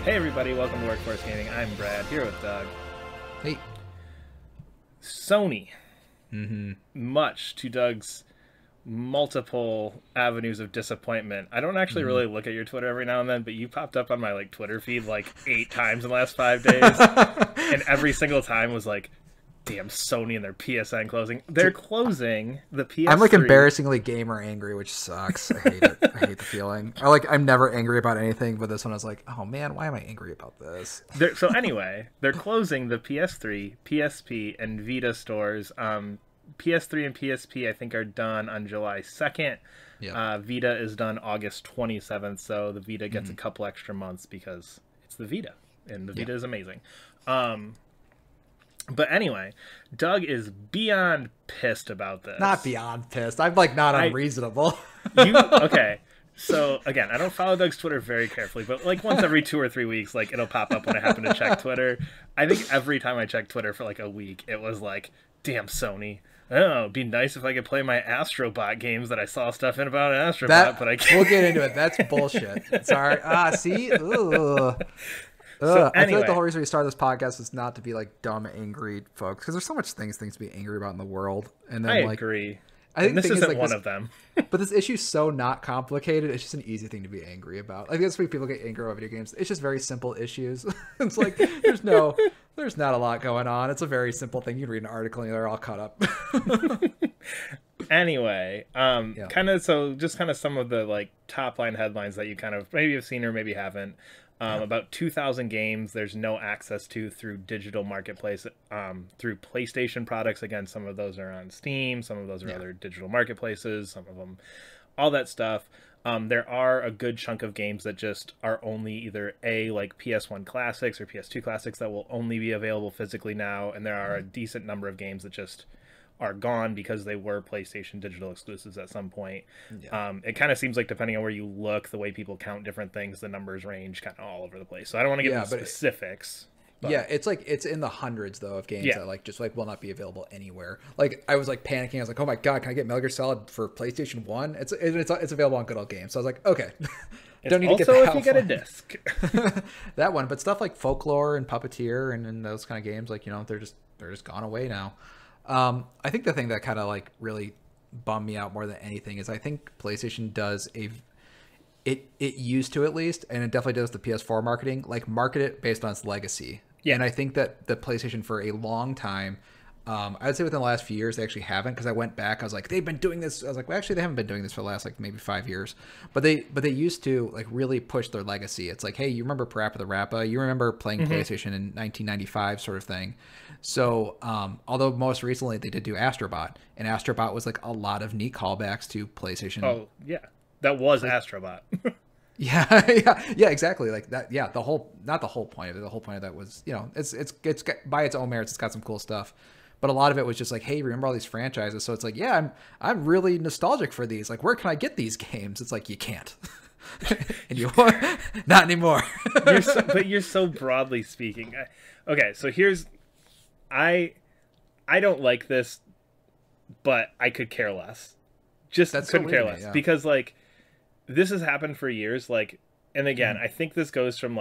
Hey everybody, welcome to Workforce Gaming. I'm Brad, here with Doug. Hey. Sony. Much to Doug's multiple avenues of disappointment. I don't actually really look at your Twitter every now and then, but you popped up on my Twitter feed 8 times in the last 5 days. And every single time was like, damn Sony and their PSN closing. They're closing the PS3. I'm embarrassingly gamer angry, which sucks. I hate it. I hate the feeling. I'm never angry about anything, but this one I was like, oh man, why am I angry about this? So anyway, they're closing the PS3, PSP, and Vita stores. PS3 and PSP I think are done on July 2nd. Yeah. Vita is done August 27th, so the Vita gets a couple extra months because it's the Vita, and the Vita is amazing. But anyway, Doug is beyond pissed about this. Not beyond pissed. I'm not unreasonable. Okay. So again, I don't follow Doug's Twitter very carefully, but once every 2 or 3 weeks, it'll pop up when I happen to check Twitter. I think every time I checked Twitter for a week, it was damn Sony. Oh, it'd be nice if I could play my Astrobot games that I saw stuff in about an Astrobot, but I can't. We'll get into it. That's bullshit. Sorry. See? Ugh. So I feel anyway, the whole reason we started this podcast is not to be dumb, angry folks, because there's so much things to be angry about in the world. And then I agree. I think this isn't one of them. But this issue's so not complicated. It's just an easy thing to be angry about. I think that's why people get angry about video games. It's just very simple issues. It's there's not a lot going on. It's a very simple thing. You read an article and they're all caught up. Anyway, kind of some of the top line headlines that you kind of maybe have seen or maybe haven't. About 2,000 games there's no access to through digital marketplace, through PlayStation products. Again, some of those are on Steam, some of those are other digital marketplaces, some of them, all that stuff. There are a good chunk of games that just are only either PS1 classics or PS2 classics that will only be available physically now, and there are a decent number of games that just are gone because they were PlayStation digital exclusives at some point. It kind of seems depending on where you look, the way people count different things, the numbers range kind of all over the place. So I don't want to get into specifics. But. Yeah, it's in the hundreds though of games that will not be available anywhere. I was panicking. I was like, oh my god, can I get Metal Gear Solid for PlayStation 1? It's available on Good Old Games. So I was like, okay. Don't need to get that if you get a disc. That one, but stuff like Folklore and Puppeteer and those kind of games, they're just gone away now. I think the thing that kind of really bummed me out more than anything is I think PlayStation does it used to, at least, and it definitely does the PS4 marketing, market it based on its legacy. Yeah. And I think that the PlayStation for a long time, I would say within the last few years, they actually haven't, because I went back, I was like, they've been doing this. I was like, well, actually, they haven't been doing this for the last maybe 5 years, but they used to really push their legacy. It's hey, you remember Parappa the Rappa? You remember playing PlayStation in 1995, sort of thing. So, although most recently they did do Astrobot, and Astrobot was a lot of neat callbacks to PlayStation. Oh yeah, that was Astrobot. yeah, exactly. That. Yeah, not the whole point of it. The whole point of that was, it's by its own merits, it's got some cool stuff. But a lot of it was just hey, remember all these franchises? So it's yeah, I'm really nostalgic for these. Where can I get these games? It's you can't. And you not anymore. But you're so broadly speaking. Okay, so here's, I don't like this, but I could care less. Couldn't care less. Yeah. Because this has happened for years. And again, I think this goes from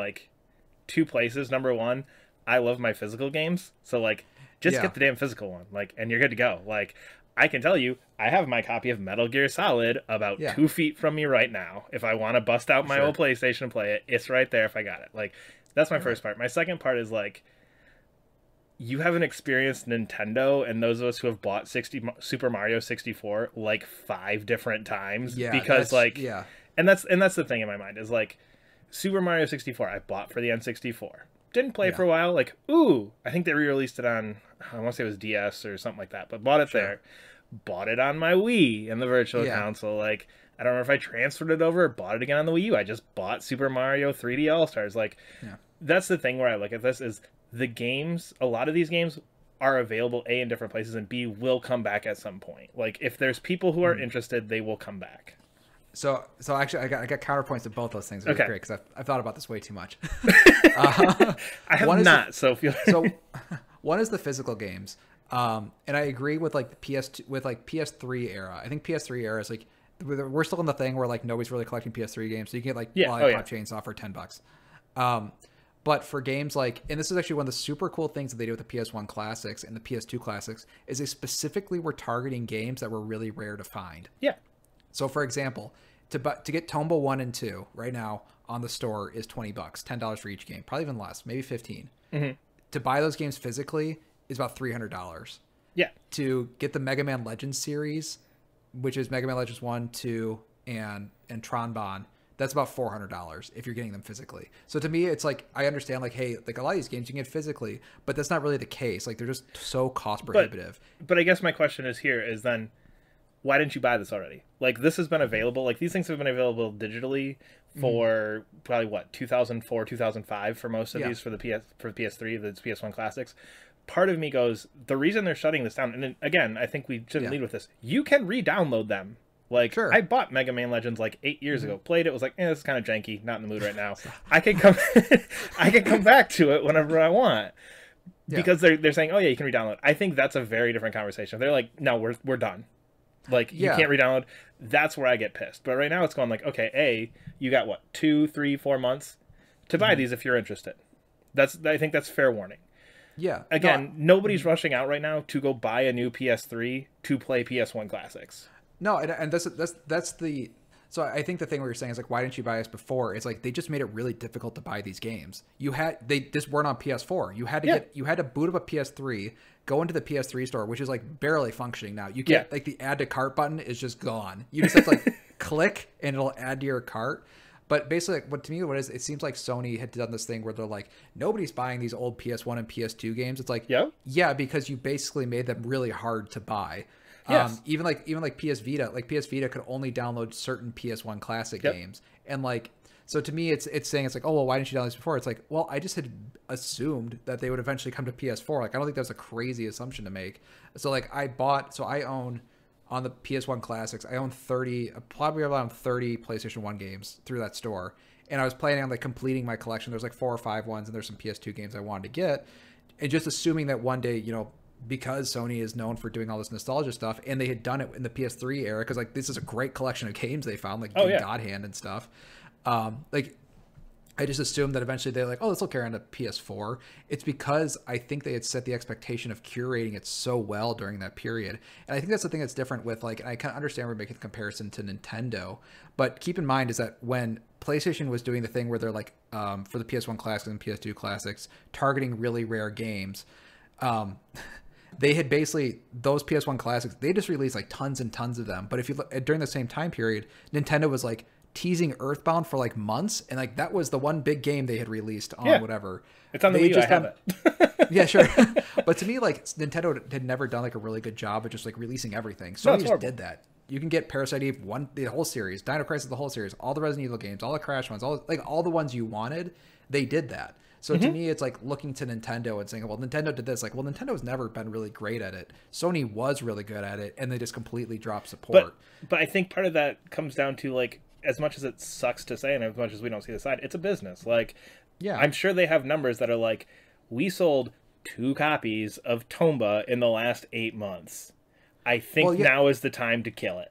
2 places. Number one, I love my physical games, so just get the damn physical one, and you're good to go. I can tell you, I have my copy of Metal Gear Solid about 2 feet from me right now. If I want to bust out my old PlayStation and play it, it's right there if I got it. That's my first part. My second part is you haven't experienced Nintendo, and those of us who have bought Super Mario 64 5 different times. Yeah, because and that's the thing in my mind is Super Mario 64 I bought for the N64. Didn't play for a while. Ooh, I think they re-released it on, I want to say it was DS or something like that, but bought it there. Bought it on my Wii and the Virtual Console. I don't remember if I transferred it over or bought it again on the Wii U. I just bought Super Mario 3D All-Stars. That's the thing where I look at this is the games, a lot of these games are available, A, in different places, and B, will come back at some point. If there's people who are interested, they will come back. So actually, I got counterpoints to both those things. It was great because I've thought about this way too much. I have not. So one is the physical games, and I agree with the PS3 era. I think PS3 era is we're still in the thing where nobody's really collecting PS3 games, so you can get Lollipop Chainsaw for $10. But for games like, and this is actually one of the super cool things that they do with the PS1 classics and the PS2 classics, is they specifically were targeting games that were really rare to find. Yeah. So for example, to get Tomba 1 and 2 right now on the store is $20, $10 for each game, probably even less, maybe 15. Mm-hmm. To buy those games physically is about $300. Yeah. To get the Mega Man Legends series, which is Mega Man Legends 1, 2, and Tron Bonne, that's about $400 if you're getting them physically. So to me, it's like, I understand, like, hey, like a lot of these games you can get physically, but that's not really the case. Like, they're just so cost prohibitive. But I guess my question is here is then, why didn't you buy this already? Like, this has been available. Like, these things have been available digitally for probably, 2004, 2005 for most of these for the PS3, the PS1 classics. Part of me goes, the reason they're shutting this down, and again, I think we shouldn't lead with this, you can re-download them. Like, I bought Mega Man Legends like 8 years ago, played it, was like, this is kind of janky, not in the mood right now. I can come back to it whenever I want. Because they're saying, oh yeah, you can re-download. I think that's a very different conversation. They're like, no, we're done. Like, you can't re-download. That's where I get pissed. But right now it's going like, okay, you got 2, 3, 4 months to buy these if you're interested. I think that's fair warning. Yeah. Again, nobody's rushing out right now to go buy a new PS3 to play PS1 classics. No, and that's the. So I think the thing where you're saying is like, why didn't you buy us before? It's like they just made it really difficult to buy these games. They just weren't on PS4. You had to boot up a PS3, go into the PS3 store, which is like barely functioning now. You can't like the add to cart button is just gone. You just have to like click and it'll add to your cart. But basically, it seems like Sony had done this thing where they're like, nobody's buying these old PS1 and PS2 games. It's like, yeah, because you basically made them really hard to buy. Yes. Even like PS Vita, could only download certain PS1 classic games. And like, so to me, it's saying, it's like, oh, well, why didn't you download this before? It's like, well, I just had assumed that they would eventually come to PS4. Like, I don't think that's a crazy assumption to make. So like I own on the PS1 classics, I own probably around 30 PlayStation 1 games through that store. And I was planning on like completing my collection. There's like 4 or 5 ones, and there's some PS2 games I wanted to get. And just assuming that one day, because Sony is known for doing all this nostalgia stuff, and they had done it in the PS3 era, because like this is a great collection of games they found, like God Hand and stuff. Like I just assumed that eventually they're like, oh, this will carry on to PS4. It's because I think they had set the expectation of curating it so well during that period. And I think that's the thing that's different with like, and I kind of understand we're making the comparison to Nintendo, but keep in mind is that when PlayStation was doing the thing where they're like, for the PS1 classics and PS2 classics, targeting really rare games, they had basically, those PS1 classics, they just released like tons and tons of them. But if you look during the same time period, Nintendo was like teasing Earthbound for like months, and like that was the one big game they had released on whatever. It's on the Wii U, I have it. Yeah, sure. But to me, like Nintendo had never done like a really good job of just like releasing everything. Sony just did that. You can get Parasite Eve the whole series, Dino Crisis the whole series, all the Resident Evil games, all the Crash ones, all the ones you wanted. They did that. So to me, it's like looking to Nintendo and saying, well, Nintendo did this. Like, well, Nintendo's never been really great at it. Sony was really good at it, and they just completely dropped support. But I think part of that comes down to, like, as much as it sucks to say and as much as we don't see the side, it's a business. Like, I'm sure they have numbers that are like, we sold 2 copies of Tomba in the last 8 months. I think now is the time to kill it.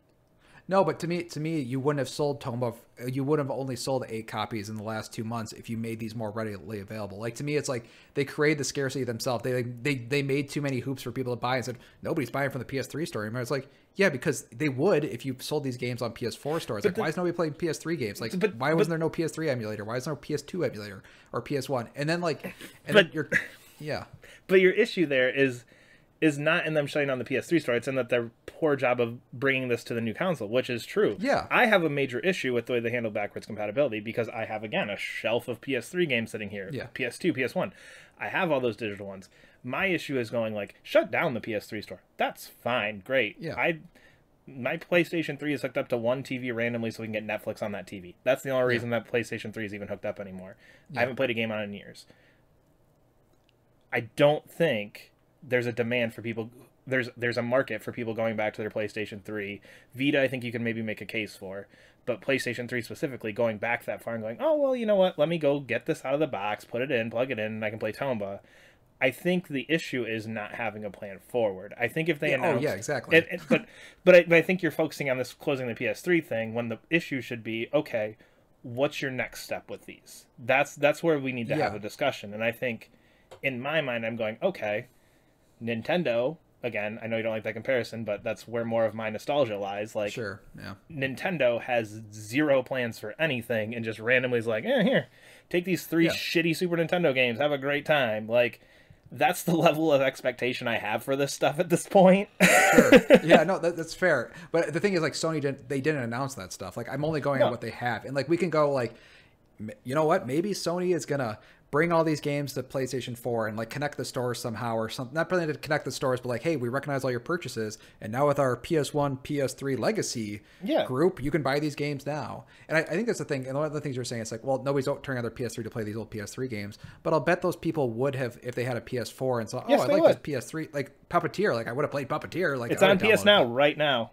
No, but to me, you wouldn't have sold Tomba. You would have only sold 8 copies in the last 2 months if you made these more readily available. Like, to me, it's like they created the scarcity themselves. They made too many hoops for people to buy and said nobody's buying from the PS3 store anymore. It's like, yeah, because they would if you sold these games on PS4 stores. Like, why is nobody playing PS3 games? Like, why wasn't there no PS3 emulator? Why is there no PS2 emulator or PS1? And then But your issue there is not in them shutting down the PS3 store. It's in that their poor job of bringing this to the new console, which is true. Yeah. I have a major issue with the way they handle backwards compatibility because I have, again, a shelf of PS3 games sitting here. Yeah. PS2, PS1. I have all those digital ones. My issue is going like, shut down the PS3 store. That's fine. Great. Yeah. My PlayStation 3 is hooked up to one TV randomly so we can get Netflix on that TV. That's the only reason that PlayStation 3 is even hooked up anymore. Yeah. I haven't played a game on it in years. I don't think there's a demand for people. There's a market for people going back to their PlayStation 3. Vita, I think you can maybe make a case for, but PlayStation 3 specifically, going back that far and going, oh, well, you know what? Let me go get this out of the box, put it in, plug it in, and I can play Tomba. I think the issue is not having a plan forward. I think if they announce... Oh, yeah, exactly. But I think you're focusing on this closing the PS3 thing when the issue should be, okay, what's your next step with these? That's where we need to have a discussion. And I think in my mind, I'm going, okay, Nintendo, again, I know you don't like that comparison, but that's where more of my nostalgia lies. Like, sure, yeah. Nintendo has zero plans for anything and just randomly is like, here, take these 3 shitty Super Nintendo games, have a great time. Like, that's the level of expectation I have for this stuff at this point. Sure. Yeah, no, that's fair. But the thing is, like, Sony didn't announce that stuff. Like, I'm only going on what they have. And, like, we can go, like, you know what? Maybe Sony is going to bring all these games to PlayStation 4 and like connect the stores somehow or something. Not really to connect the stores, but like, hey, we recognize all your purchases. And now with our PS1, PS3 legacy group, you can buy these games now. And I think that's the thing. And one of the things you're saying, it's like, well, nobody's turning on their PS3 to play these old PS3 games. But I'll bet those people would have if they had a PS4 and saw, I like this PS3. Like Puppeteer, like I would have played Puppeteer. Like it's on PS Now right now.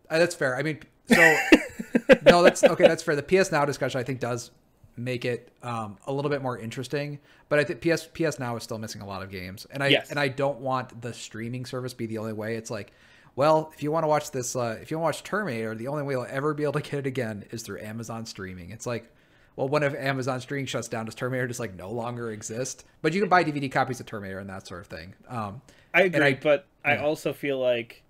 That's fair. I mean, so no, that's okay. That's fair. The PS Now discussion, I think, does make it a little bit more interesting, but I think PS Now is still missing a lot of games, and I don't want the streaming service be the only way. It's like, well, if you want to watch this, if you want to watch Terminator, the only way you'll ever be able to get it again is through Amazon streaming. It's like, well, when if Amazon streaming shuts down, does Terminator just like no longer exist? But you can buy DVD copies of Terminator and that sort of thing. I agree, but I also feel like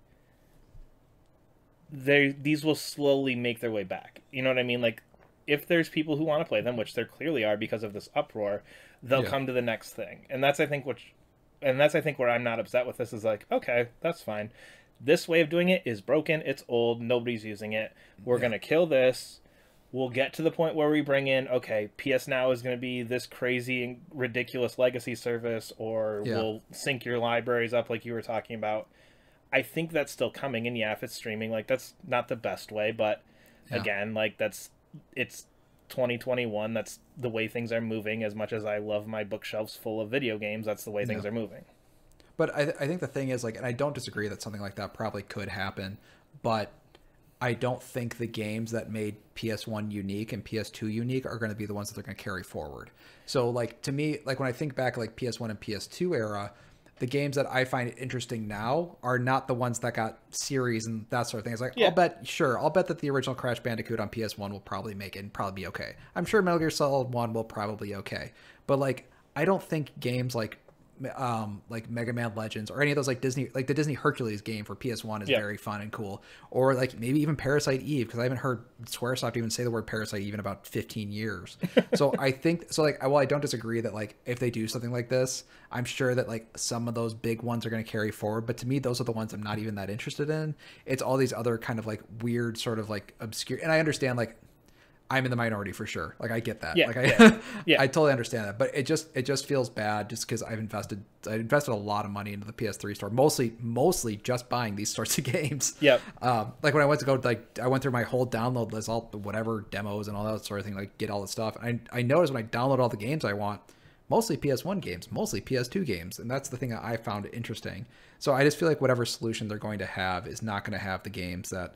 these will slowly make their way back. You know what I mean? Like, if there's people who want to play them, which there clearly are because of this uproar, they'll come to the next thing. And that's I think where I'm not upset with this is like, okay, that's fine. This way of doing it is broken. It's old. Nobody's using it. We're going to kill this. We'll get to the point where we bring in, okay, PS Now is going to be this crazy and ridiculous legacy service, or we'll sync your libraries up like you were talking about. I think that's still coming. And if it's streaming, like that's not the best way, but again, like it's 2021. That's the way things are moving. As much as I love my bookshelves full of video games, that's the way things are moving. But I think the thing is, like, and I don't disagree that something like that probably could happen, but I don't think the games that made PS1 unique and PS2 unique are going to be the ones that they're going to carry forward. So, like, to me, like when I think back like PS1 and PS2 era, the games that I find interesting now are not the ones that got series and that sort of thing. It's like, I'll bet that the original Crash Bandicoot on PS1 will probably make it and probably be okay. I'm sure Metal Gear Solid 1 will probably be okay. But like, I don't think games like Mega Man Legends or any of those like Disney, like the Disney Hercules game for PS1 is very fun and cool. Or like maybe even Parasite Eve, because I haven't heard Squaresoft even say the word Parasite Eve in about 15 years. So I think, so like, well, I don't disagree that like if they do something like this, I'm sure that like some of those big ones are going to carry forward. But to me, those are the ones I'm not even that interested in. It's all these other kind of like weird sort of like obscure, and I understand like I'm in the minority for sure. Like I get that. I totally understand that. But it just feels bad just because I invested a lot of money into the PS3 store, mostly just buying these sorts of games. Like when I went to go, like I went through my whole download list, all whatever demos and all that sort of thing, like get all the stuff. And I noticed when I download all the games I want, mostly PS1 games, mostly PS2 games, and that's the thing that I found interesting. So I just feel like whatever solution they're going to have is not going to have the games that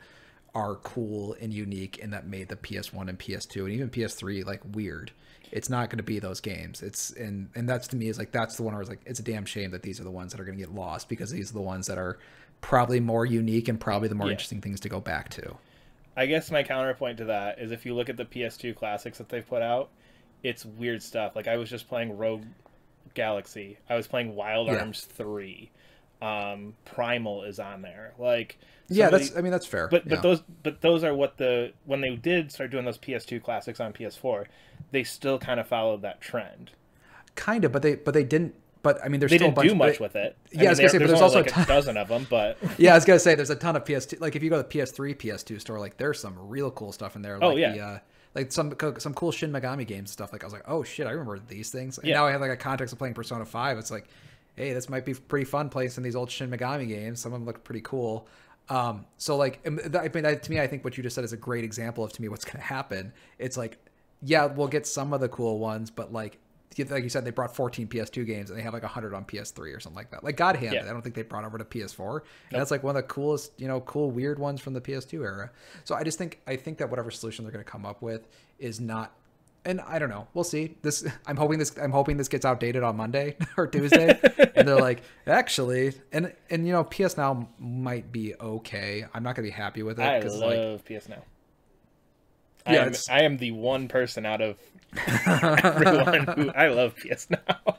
are cool and unique and that made the PS1 and PS2 and even PS3 like weird. It's not going to be those games. It's and that's to me is like that's the one where it's like it's a damn shame that these are the ones that are going to get lost, because these are the ones that are probably more unique and probably the more interesting things to go back to. I guess my counterpoint to that is if you look at the PS2 classics that they've put out, it's weird stuff. Like I was just playing Rogue Galaxy. I was playing Wild Arms 3. Primal is on there. Like that's fair. But those are what when they did start doing those PS2 classics on PS4, they still kind of followed that trend. Kind of, but they didn't. But I mean, they didn't do much with it. I was gonna say, but there's also like a dozen of them. But I was gonna say there's a ton of PS2. Like if you go to the PS3, PS2 store, like there's some real cool stuff in there. Like like some cool Shin Megami games and stuff. Like I was like, oh shit, I remember these things. And now I have like a context of playing Persona 5. It's like, hey, this might be pretty fun playing some of these old Shin Megami games. Some of them look pretty cool. So like, I mean, to me, I think what you just said is a great example of, to me, what's going to happen. It's like, yeah, we'll get some of the cool ones, but like you said, they brought 14 PS2 games and they have like 100 on PS3 or something like that. Like God Hand, I don't think they brought over to PS4. And that's like one of the coolest, cool, weird ones from the PS2 era. So I think that whatever solution they're going to come up with is not, and I don't know. We'll see. I'm hoping this gets outdated on Monday or Tuesday, and they're like, actually, and PS Now might be okay. I'm not gonna be happy with it. I love PS Now. I am the one person out of everyone who I love PS Now.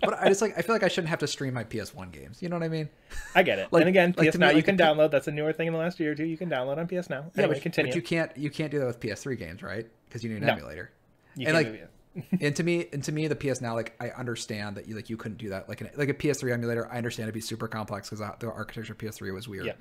But I feel like I shouldn't have to stream my PS1 games. You know what I mean? I get it. And again, PS Now you can download. That's a newer thing in the last year or two. You can download on PS Now. Yeah, anyway, but you can't do that with PS3 games, right? Because you need an emulator. And to me, the PS Now, like, I understand that you couldn't do that. Like a PS3 emulator, I understand it'd be super complex because the architecture of PS3 was weird. Yeah.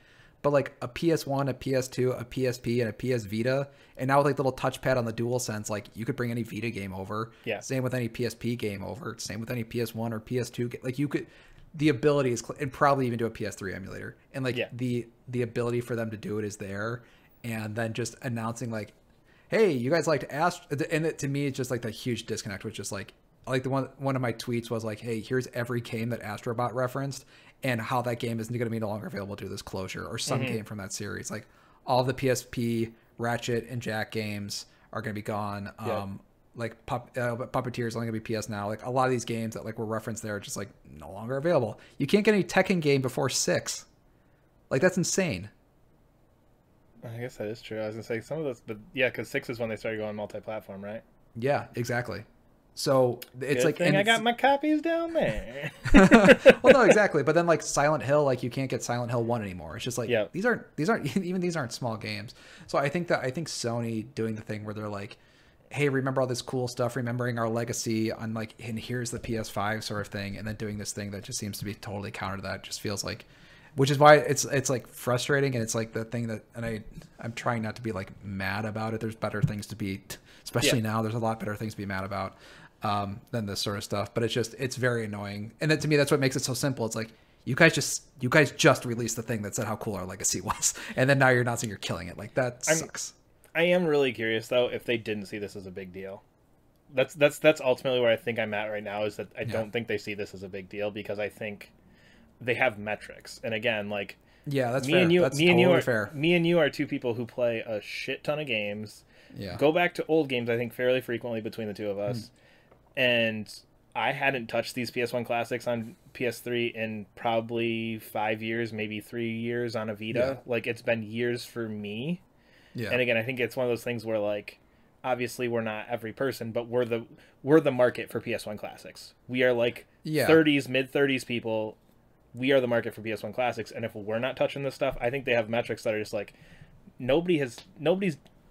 But like a PS1, a PS2, a PSP, and a PS Vita, and now with like little touchpad on the DualSense, like you could bring any Vita game over. Yeah. Same with any PSP game over. Same with any PS1 or PS2. Like you could, the ability is, and probably even do a PS3 emulator, and like the ability for them to do it is there, and then just announcing like, hey, you guys liked and to me it's just like the huge disconnect, which is like the one of my tweets was like, hey, here's every game that Astrobot referenced and how that game is going to be no longer available due to this closure, or some game from that series. Like all the PSP Ratchet and Jack games are going to be gone. Like Puppeteer is only going to be PS Now. Like a lot of these games that like were referenced there are just like no longer available. You can't get any Tekken game before 6. Like that's insane. I guess that is true. I was gonna say some of those, but yeah, because 6 is when they started going multi-platform, right? Yeah, exactly. So it's like, and I got my copies down there. Well, no, exactly. But then like Silent Hill, like you can't get Silent Hill 1 anymore. It's just like these aren't even these aren't small games. So I think Sony doing the thing where they're like, hey, remember all this cool stuff, remembering our legacy on like, and here's the PS5 sort of thing, and then doing this thing that just seems to be totally counter to that. Just feels like, which is why it's like frustrating, and it's like the thing that, and I'm trying not to be like mad about it. There's better things to be, especially now. There's a lot better things to be mad about than this sort of stuff. But it's very annoying, and to me that's what makes it so simple. It's like you guys just released the thing that said how cool our legacy was, and then now you're announcing you're killing it. Like that sucks. I am really curious though if they didn't see this as a big deal. That's ultimately where I think I'm at right now, is that I don't think they see this as a big deal, because I think they have metrics. And again, like, that's fair. That's totally fair. Me and you are two people who play a shit ton of games. Yeah. Go back to old games, I think, fairly frequently between the two of us. And I hadn't touched these PS1 classics on PS3 in probably 5 years, maybe 3 years on a Vita. Like, it's been years for me. Yeah. And again, I think it's one of those things where, like, obviously we're not every person, but we're the market for PS1 classics. We are like 30s, mid-30s people. We are the market for PS1 classics, and if we're not touching this stuff, I think they have metrics that are just like, nobody's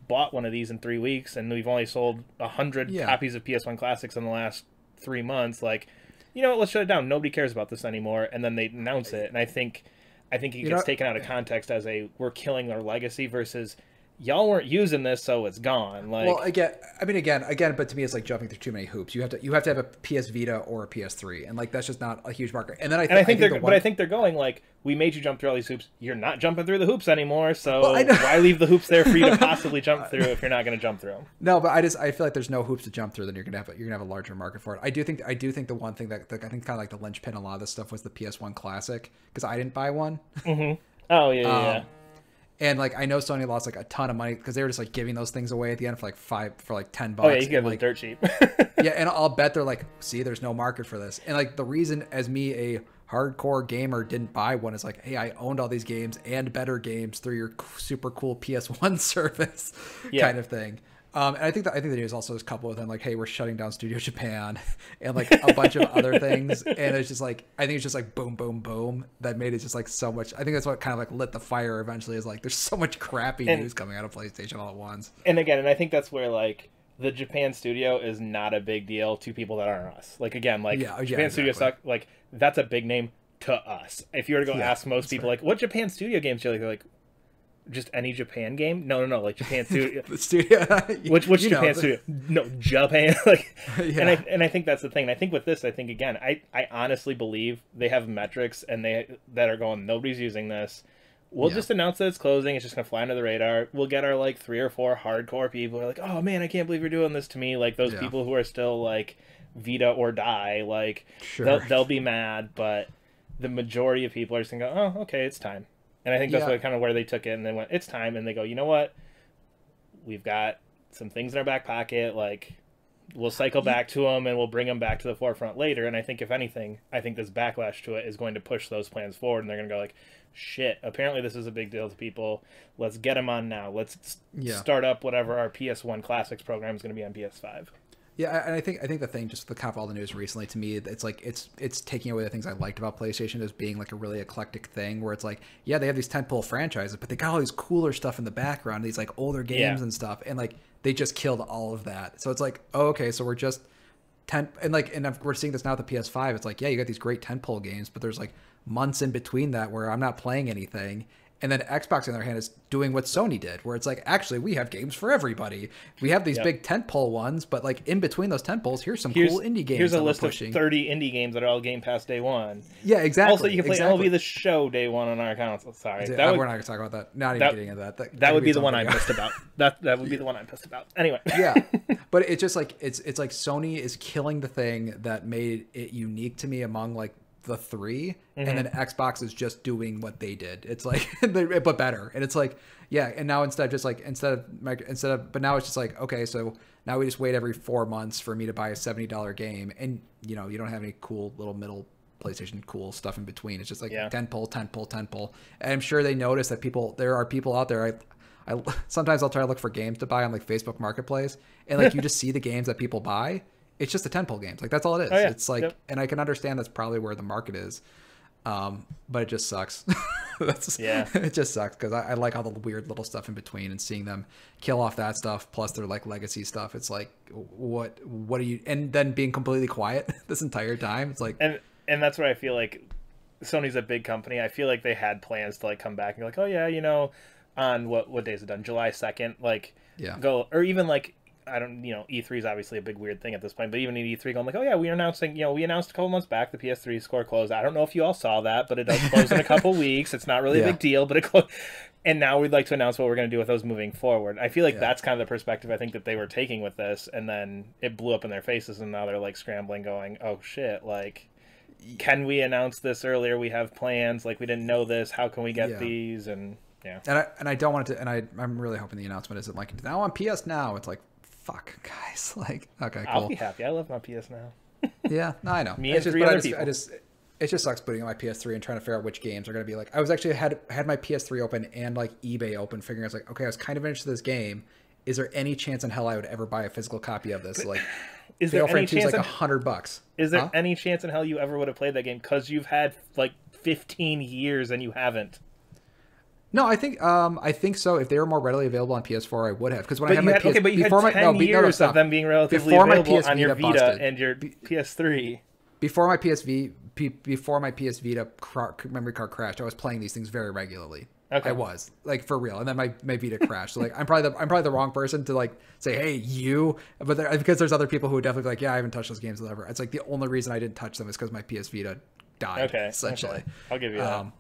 bought one of these in 3 weeks, and we've only sold 100 copies of PS1 classics in the last 3 months. Like, you know what, let's shut it down. Nobody cares about this anymore. And then they announce it, and I think it gets taken out of context as we're killing our legacy versus y'all weren't using this, so it's gone. Like, well, again, but to me, it's like jumping through too many hoops. You have to have a PS Vita or a PS3, and like that's just not a huge marker. And then I think they're going like, we made you jump through all these hoops. You're not jumping through the hoops anymore, so why leave the hoops there for you to possibly jump through if you're not going to jump through them? No, but I feel like there's no hoops to jump through. Then you're gonna have a larger market for it. I do think the one thing that I think kind of like the linchpin a lot of this stuff was the PS1 Classic, because I didn't buy one. Mm-hmm. Oh yeah. And like I know Sony lost like a ton of money because they were just like giving those things away at the end for like $10. Oh yeah, you get them dirt cheap. Yeah, and I'll bet they're like, see, there's no market for this. And like the reason, as me, a hardcore gamer, didn't buy one is like, hey, I owned all these games and better games through your super cool PS1 service, kind of thing. And I think the news also is coupled with them like, hey, we're shutting down Studio Japan and like a bunch of other things. And it's just like, I think it's just like boom, boom, boom that made it just like so much. I think that's what kind of like lit the fire eventually, is like, there's so much crappy news coming out of PlayStation all at once. And again, I think that's where like the Japan studio is not a big deal to people that aren't us. Like, again, like Japan studio suck. Like, that's a big name to us. If you were to go ask most people, like, what Japan studio games do you like? They're like, just any Japan game? No, like Japan studio. The studio. Which Japan studio? No, Japan. Like, and I think that's the thing. And I think with this, again, I honestly believe they have metrics and that are going, nobody's using this. We'll just announce that it's closing. It's just gonna fly under the radar. We'll get our like 3 or 4 hardcore people who are like, oh man, I can't believe you're doing this to me. Like those people who are still like Vita or die. Like they'll be mad, but the majority of people are just gonna go, oh, okay, it's time. And I think that's kind of where they took it, and they went, it's time, and they go, you know what? We've got some things in our back pocket, like, we'll cycle back to them and we'll bring them back to the forefront later. And I think if anything, I think this backlash to it is going to push those plans forward, and they're going to go like, shit, apparently this is a big deal to people. Let's get them on now. Let's start up whatever our PS1 Classics program is going to be on PS5. Yeah, and I think the thing, just the kind of all the news recently, to me, it's like it's taking away the things I liked about PlayStation as being like a really eclectic thing, where it's like, yeah, they have these tentpole franchises, but they got all these cooler stuff in the background, these like older games and stuff, and like they just killed all of that. So it's like, oh, okay, so we're just we're seeing this now with the PS5. It's like, yeah, you got these great tentpole games, but there's like months in between that where I'm not playing anything. And then Xbox, on the other hand, is doing what Sony did, where it's like, actually, we have games for everybody. We have these big tentpole ones, but like in between those tentpoles, here's cool indie games. Here's a list of 30 indie games that are all Game Pass day one. Yeah, exactly. Also, you can play MLB The Show day one on our console. Sorry, we're not going to talk about that. Not even getting into that. That would be the one I'm pissed about. That would be the one I'm pissed about. Anyway. Yeah, but it's just like it's like Sony is killing the thing that made it unique to me among like the three, and then Xbox is just doing what they did. It's like but better, and it's like, yeah, and now but now it's just like, okay, so now we just wait every 4 months for me to buy a $70 game, and you don't have any cool little middle PlayStation cool stuff in between. It's just like tentpole, and I'm sure they notice that there are people out there. I sometimes I'll try to look for games to buy on like Facebook Marketplace, and like you just see the games that people buy. It's just the tentpole games. Like, that's all it is. Oh, yeah. It's like, and I can understand that's probably where the market is. But it just sucks. It just sucks because I like all the weird little stuff in between, and seeing them kill off that stuff plus their like legacy stuff. It's like, what are you, and then being completely quiet this entire time. It's like, and that's where I feel like Sony's a big company. I feel like they had plans to like come back and be like, oh yeah, on what day is it done? July 2nd, like go, or even like, I don't, E3 is obviously a big weird thing at this point, but even in E3 going like, oh yeah, we announced a couple months back the PS3 score closed. I don't know if you all saw that, but it does close in a couple weeks. It's not really a big deal, but it closed. And now we'd like to announce what we're going to do with those moving forward. I feel like that's kind of the perspective I think that they were taking with this, and then it blew up in their faces, and now they're like scrambling going, oh shit, like, can we announce this earlier? We have plans, like we didn't know this. How can we get these? And I don't want it to, and I'm really hoping the announcement isn't like, now on PS Now. It's like, fuck, guys. Like, okay, cool. I'll be happy. I love my PS Now. Yeah, no, I know. Me and three other people. It just sucks putting on my PS3 and trying to figure out which games are going to be like. I was actually had my PS3 open and like eBay open, figuring I was like, okay, I was kind of interested in this game. Is there any chance in hell I would ever buy a physical copy of this? Like, is there any chance? Like $100. Is there any chance in hell you ever would have played that game? Because you've had like 15 years and you haven't. No, I think so. If they were more readily available on PS4, I would have. Because when I had my PS, okay, but you had 10 years of them being relatively available on your Vita and your PS3. Before my PS Vita memory card crashed, I was playing these things very regularly. Okay. I was, like, for real. And then my Vita crashed. So like I'm probably the wrong person to like say, hey, you, but because there's other people who would definitely be like, yeah, I haven't touched those games ever. It's like the only reason I didn't touch them is because my PS Vita died. Okay, essentially. Okay. I'll give you that.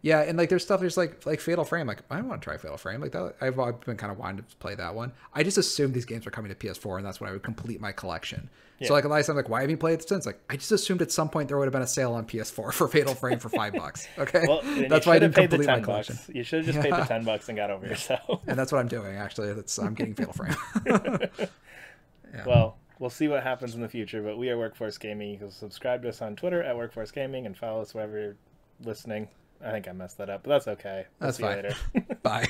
Yeah, and like there's stuff there's like Fatal Frame. Like, I want to try Fatal Frame. Like that, I've been kind of wanting to play that one. I just assumed these games were coming to PS4, and that's when I would complete my collection. Yeah. So like a lot of times, like, why haven't you played it since? Like, I just assumed at some point there would have been a sale on PS4 for Fatal Frame for $5. Okay, well, that's why I didn't complete my collection. You should have just paid the $10 and got over yourself. And that's what I'm doing. Actually, I'm getting Fatal Frame. Yeah. Well, we'll see what happens in the future. But we are Workforce Gaming. You can subscribe to us on Twitter at Workforce Gaming and follow us wherever you're listening. I think I messed that up, but that's okay. That's fine. See you later. Bye.